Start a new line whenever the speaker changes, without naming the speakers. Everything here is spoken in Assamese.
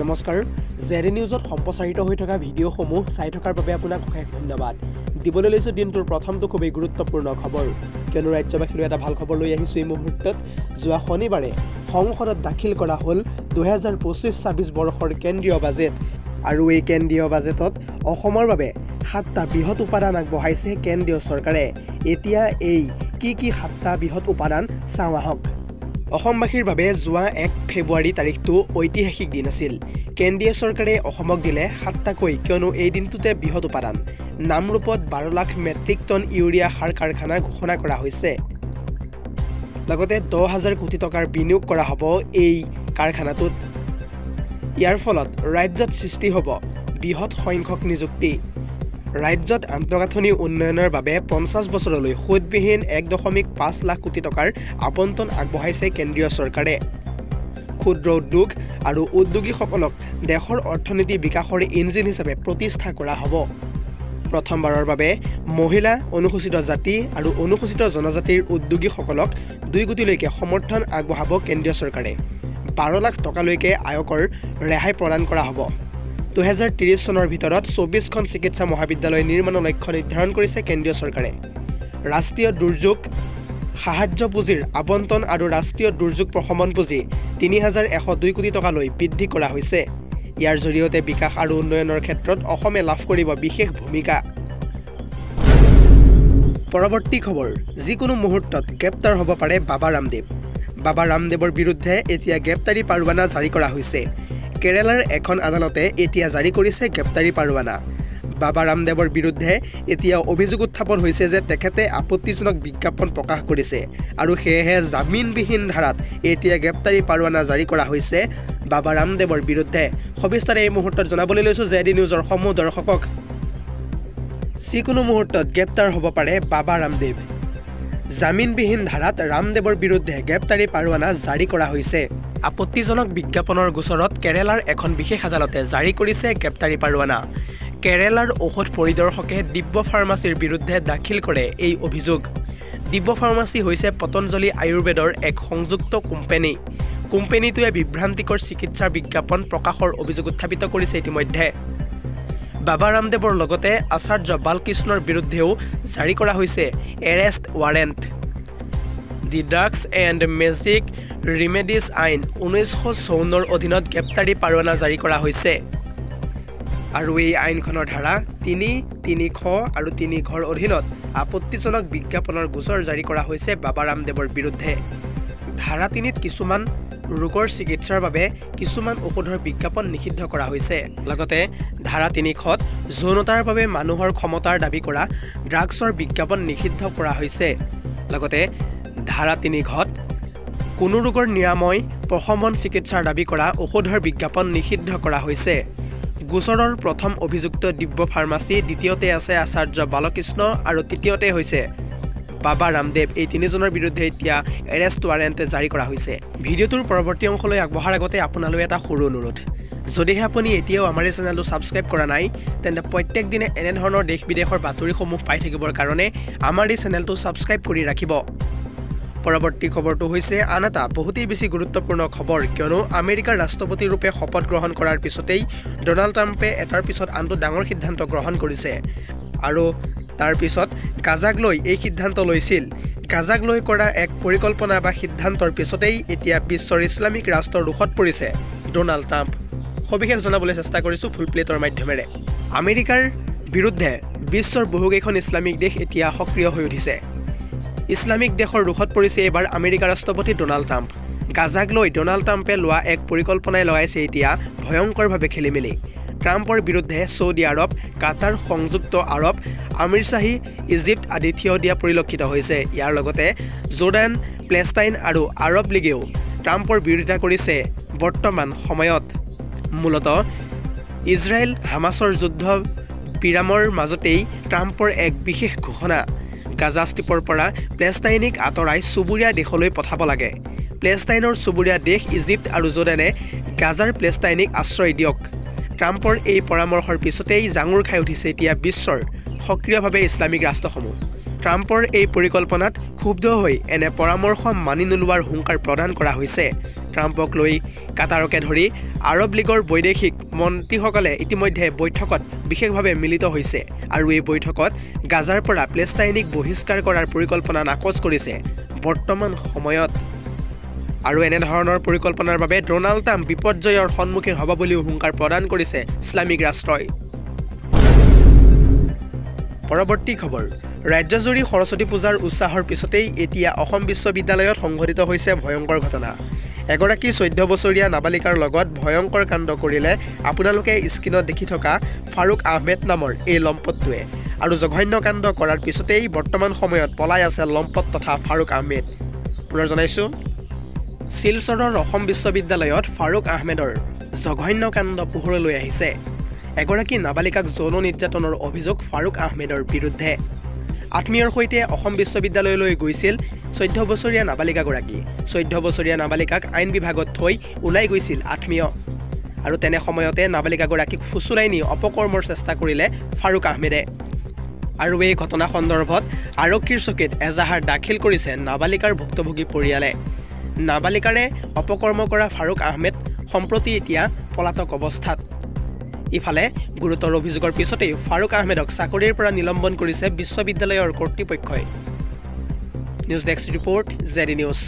নমস্কাৰ জেডি নিউজত সম্প্ৰচাৰিত হৈ থকা ভিডিঅ'সমূহ চাই থকাৰ বাবে আপোনাক অশেষ ধন্যবাদ দিবলৈ লৈছো দিনটোৰ প্ৰথমটো খুবেই গুৰুত্বপূৰ্ণ খবৰ কিয়নো ৰাজ্যবাসীলৈ এটা ভাল খবৰ লৈ আহিছো এই মুহূৰ্তত যোৱা শনিবাৰে সংসদত দাখিল কৰা হ'ল 2025-26 বৰ্ষৰ কেন্দ্ৰীয় বাজেট আৰু এই কেন্দ্ৰীয় বাজেটত অসমৰ বাবে 7টা বৃহৎ উপাদান আগবঢ়াইছে কেন্দ্ৰীয় চৰকাৰে এতিয়া এই কি 7টা বৃহৎ উপাদান চাওঁ আহক অসমবাসীৰ বাবে যোৱা 1 ফেব্ৰুৱাৰী তাৰিখটো ঐতিহাসিক দিন আছিল কেন্দ্ৰীয় চৰকাৰে অসমক দিলে 7টাকৈ কিয়নো এই দিনটোতে বৃহৎ উপাদান নামৰূপত 12 লাখ মেট্ৰিক টন ইউৰিয়া সাৰ কাৰখানা ঘোষণা কৰা হৈছে লগতে 10,000 কোটি টকাৰ বিনিয়োগ কৰা হ'ব এই কাৰখানাটোত ইয়াৰ ফলত ৰাজ্যত সৃষ্টি হ'ব বৃহৎ সংখ্যক নিযুক্তি ৰাজ্যত আন্তঃগাঁথনি উন্নয়নৰ বাবে 50 বছৰলৈ সুদবিহীন 1.5 লাখ কোটি টকাৰ আবণ্টন আগবঢ়াইছে কেন্দ্ৰীয় চৰকাৰে ক্ষুদ্ৰ উদ্যোগ আৰু উদ্যোগীসকলক দেশৰ অৰ্থনীতি বিকাশৰ ইঞ্জিন হিচাপে প্ৰতিষ্ঠা কৰা হ'ব প্ৰথমবাৰৰ বাবে মহিলা অনুসূচিত জাতি আৰু অনুসূচিত জনজাতিৰ উদ্যোগীসকলক 2 কোটিলৈকে সমৰ্থন আগবঢ়াব কেন্দ্ৰীয় চৰকাৰে 12 লাখ টকালৈকে আয়কৰ ৰেহাই প্ৰদান কৰা হ'ব 2030 চনৰ ভিতৰত 24খন চিকিৎসা মহাবিদ্যালয় নিৰ্মাণৰ লক্ষ্য নিৰ্ধাৰণ কৰিছে কেন্দ্ৰীয় চৰকাৰে ৰাষ্ট্ৰীয় দুৰ্যোগ সাহায্য পুঁজিৰ আবণ্টন আৰু ৰাষ্ট্ৰীয় দুৰ্যোগ প্ৰশমন পুঁজি 3,102 কোটি টকালৈ বৃদ্ধি কৰা হৈছে ইয়াৰ জৰিয়তে বিকাশ আৰু উন্নয়নৰ ক্ষেত্ৰত অসমে লাভ কৰিব বিশেষ ভূমিকা পৰৱৰ্তী খবৰ যিকোনো মুহূৰ্তত গ্ৰেপ্তাৰ হ'ব পাৰে বাবা ৰামদেৱৰ বিৰুদ্ধে এতিয়া গ্ৰেপ্তাৰী পৰোৱানা জাৰি কৰা হৈছে কেৰালাৰ এখন আদালতে এতিয়া জাৰি কৰিছে গ্ৰেপ্তাৰী পৰোৱানা বাবা ৰামদেৱৰ বিৰুদ্ধে এতিয়া অভিযোগ উত্থাপন হৈছে যে তেখেতে আপত্তিজনক বিজ্ঞাপন প্ৰকাশ কৰিছে আৰু সেয়েহে জামিনবিহীন ধাৰাত এতিয়া গ্ৰেপ্তাৰী পৰোৱানা জাৰি কৰা হৈছে বাবা ৰামদেৱৰ বিৰুদ্ধে সবিস্তাৰে এই মুহূৰ্তত জনাবলৈ লৈছো জেডি নিউজৰ সমূহ দৰ্শকক যিকোনো মুহূৰ্তত গ্ৰেপ্তাৰ হ'ব পাৰে বাবা ৰামদেৱ জামিনবিহীন ধাৰাত ৰামদেৱৰ বিৰুদ্ধে গ্ৰেপ্তাৰী পৰোৱানা জাৰি কৰা হৈছে আপত্তিজনক বিজ্ঞাপনৰ গোচৰত কেৰালাৰ এখন বিশেষ আদালতে জাৰি কৰিছে গ্ৰেপ্তাৰী পৰোৱানা কেৰালাৰ ঔষধ পৰিদৰ্শকে দিব্য ফাৰ্মাচীৰ বিৰুদ্ধে দাখিল কৰে এই অভিযোগ দিব্য ফাৰ্মাচী হৈছে পতঞ্জলি আয়ুৰ্বেদৰ এক সংযুক্ত কোম্পানীটোৱে বিভ্ৰান্তিকৰ চিকিৎসাৰ বিজ্ঞাপন প্ৰকাশৰ অভিযোগ উত্থাপিত কৰিছে ইতিমধ্যে বাবা ৰামদেৱৰ লগতে আচাৰ্য বালকৃষ্ণৰ বিৰুদ্ধেও জাৰি কৰা হৈছে arrest warrant the drugs and magic remedies আইন 1954ৰ অধীনত গ্ৰেপ্তাৰী পৰোৱানা জাৰি কৰা হৈছে আৰু এই আইনখনৰ ধাৰা 300 আৰু 3ঘৰ অধীনত আপত্তিজনক বিজ্ঞাপনৰ গোচৰ জাৰি কৰা হৈছে বাবা ৰামদেৱৰ বিৰুদ্ধে ধাৰা 3ত কিছুমান ৰোগৰ চিকিৎসাৰ বাবে কিছুমান ঔষধৰ বিজ্ঞাপন নিষিদ্ধ কৰা হৈছে লগতে ধাৰা 300ত যৌনতাৰ বাবে মানুহৰ ক্ষমতাৰ দাবী কৰা ড্ৰাগছৰ বিজ্ঞাপন নিষিদ্ধ কৰা হৈছে লগতে ধাৰা 300ত কোনো ৰোগৰ নিৰাময় প্ৰশমন চিকিৎসাৰ দাবী কৰা ঔষধৰ বিজ্ঞাপন নিষিদ্ধ কৰা হৈছে গোচৰৰ প্ৰথম অভিযুক্ত দিব্য ফাৰ্মাচী দ্বিতীয়তে আছে আচাৰ্য বালকৃষ্ণ আৰু তৃতীয়তে হৈছে বাবা ৰামদেৱ এই তিনিজনৰ বিৰুদ্ধে এতিয়া এৰেষ্ট ৱাৰেণ্ট জাৰি কৰা হৈছে ভিডিঅ'টোৰ পৰৱৰ্তী অংশলৈ আগবঢ়াৰ আগতে আপোনালৈ এটা সৰু অনুৰোধ যদিহে আপুনি এতিয়াও আমাৰ এই চেনেলটো ছাবস্ক্ৰাইব কৰা নাই তেন্তে প্ৰত্যেক দিনে এনে ধৰণৰ দেশ বিদেশৰ বাতৰিসমূহ পাই থাকিবৰ কাৰণে আমাৰ এই চেনেলটো ছাবস্ক্ৰাইব কৰি ৰাখিব পৰৱৰ্তী খবৰটো হৈছে আন এটা বহুতেই বেছি গুৰুত্বপূৰ্ণ খবৰ কিয়নো আমেৰিকাৰ ৰাষ্ট্ৰপতি ৰূপে শপত গ্ৰহণ কৰাৰ পিছতেই ডোনাল্ড ট্ৰাম্পে এটাৰ পিছত আনটো ডাঙৰ সিদ্ধান্ত গ্ৰহণ কৰিছে আৰু তাৰ পিছত গাজাক লৈ এই সিদ্ধান্ত লৈছিল গাজাক লৈ কৰা এক পৰিকল্পনা বা সিদ্ধান্তৰ পিছতেই এতিয়া বিশ্বৰ ইছলামিক ৰাষ্ট্ৰৰ ৰুখত পৰিছে ডোনাল্ড ট্ৰাম্প সবিশেষ জনাবলৈ চেষ্টা কৰিছো ফুল প্লেটৰ মাধ্যমেৰে আমেৰিকাৰ বিৰুদ্ধে বিশ্বৰ বহুকেইখন ইছলামিক দেশ এতিয়া সক্ৰিয় হৈ উঠিছে ইছলামিক দেশৰ ৰুখত পৰিছে এবাৰ আমেৰিকাৰ ৰাষ্ট্ৰপতি ডোনাল্ড ট্ৰাম্প গাজাক লৈ ডোনাল্ড ট্ৰাম্পে লোৱা এক পৰিকল্পনাই লগাইছে এতিয়া ভয়ংকৰভাৱে খেলিমেলি ট্ৰাম্পৰ বিৰুদ্ধে ছৌদি আৰব কাটাৰ সংযুক্ত আৰব আমিৰশ্বাহী ইজিপ্ত আদি থিয় দিয়া পৰিলক্ষিত হৈছে ইয়াৰ লগতে জৰ্ডান পেলেষ্টাইন আৰু আৰব লীগেও ট্ৰাম্পৰ বিৰোধিতা কৰিছে বৰ্তমান সময়ত মূলতঃ ইজৰাইল হামাছৰ যুদ্ধ বিৰামৰ মাজতেই ট্ৰাম্পৰ এক বিশেষ ঘোষণা গাজা ষ্ট্ৰীপৰ পৰা পেলেষ্টাইনিক আঁতৰাই চুবুৰীয়া দেশলৈ পঠাব লাগে পেলেষ্টাইনৰ চুবুৰীয়া দেশ ইজিপ্ত আৰু জৰ্ডানে গাজাৰ পেলেষ্টাইনিক আশ্ৰয় দিয়ক ট্ৰাম্পৰ এই পৰামৰ্শৰ পিছতেই জাঙুৰ খাই উঠিছে এতিয়া বিশ্বৰ সক্ৰিয়ভাৱে ইছলামিক ৰাষ্ট্ৰসমূহ ট্ৰাম্পৰ এই পৰিকল্পনাত ক্ষুব্ধ হৈ এনে পৰামৰ্শ মানি নোলোৱাৰ হুংকাৰ প্ৰদান কৰা হৈছে ট্ৰাম্পক লৈ কাটাৰকে ধৰি আৰৱ লীগৰ বৈদেশিক মন্ত্ৰীসকলে ইতিমধ্যে বৈঠকত বিশেষভাৱে মিলিত হৈছে আৰু এই বৈঠকত গাজাৰ পৰা পেলেষ্টাইনিক বহিষ্কাৰ কৰাৰ পৰিকল্পনা নাকচ কৰিছে বৰ্তমান সময়ত আৰু এনেধৰণৰ পৰিকল্পনাৰ বাবে ডোনাল্ড ট্ৰাম্প বিপৰ্যয়ৰ সন্মুখীন হ'ব বুলিও হুংকাৰ প্ৰদান কৰিছে ইছলামিক ৰাষ্ট্ৰই পৰৱৰ্তী খবৰ ৰাজ্যজুৰি সৰস্বতী পূজাৰ উৎসাহৰ পিছতেই এতিয়া অসম বিশ্ববিদ্যালয়ত সংঘটিত হৈছে ভয়ংকৰ ঘটনা এগৰাকী 14 বছৰীয়া নাবালিকাৰ লগত ভয়ংকৰ কাণ্ড কৰিলে আপোনালোকে স্ক্ৰীনত দেখি থকা ফাৰুক আহমেদ নামৰ এই লম্পটটোৱে আৰু জঘন্য কাণ্ড কৰাৰ পিছতেই বৰ্তমান সময়ত পলাই আছে লম্পট তথা ফাৰুক আহমেদ পুনৰ জনাইছোঁ শিলচৰৰ অসম বিশ্ববিদ্যালয়ত ফাৰুক আহমেদৰ জঘন্য কাণ্ড পোহৰলৈ আহিছে এগৰাকী নাবালিকাক যৌন নিৰ্যাতনৰ অভিযোগ ফাৰুক আহমেদৰ বিৰুদ্ধে আত্মীয়ৰ সৈতে অসম বিশ্ববিদ্যালয়লৈ গৈছিল 14 বছৰীয়া নাবালিকাগৰাকী 14 বছৰীয়া নাবালিকাক আইন বিভাগত থৈ ওলাই গৈছিল আত্মীয় আৰু তেনে সময়তে নাবালিকাগৰাকীক ফুচুলাই নি অপকৰ্মৰ চেষ্টা কৰিলে ফাৰুক আহমেদে আৰু এই ঘটনা সন্দৰ্ভত আৰক্ষীৰ চকীত এজাহাৰ দাখিল কৰিছে নাবালিকাৰ ভুক্তভোগী পৰিয়ালে নাবালিকাৰে অপকৰ্ম কৰা ফাৰুক আহমেদ সম্প্ৰতি এতিয়া পলাতক অৱস্থাত ইফালে গুৰুতৰ অভিযোগৰ পিছতেই ফাৰুক আহমেদক চাকৰিৰ পৰা নিলম্বন কৰিছে বিশ্ববিদ্যালয়ৰ কৰ্তৃপক্ষই news desk report JD news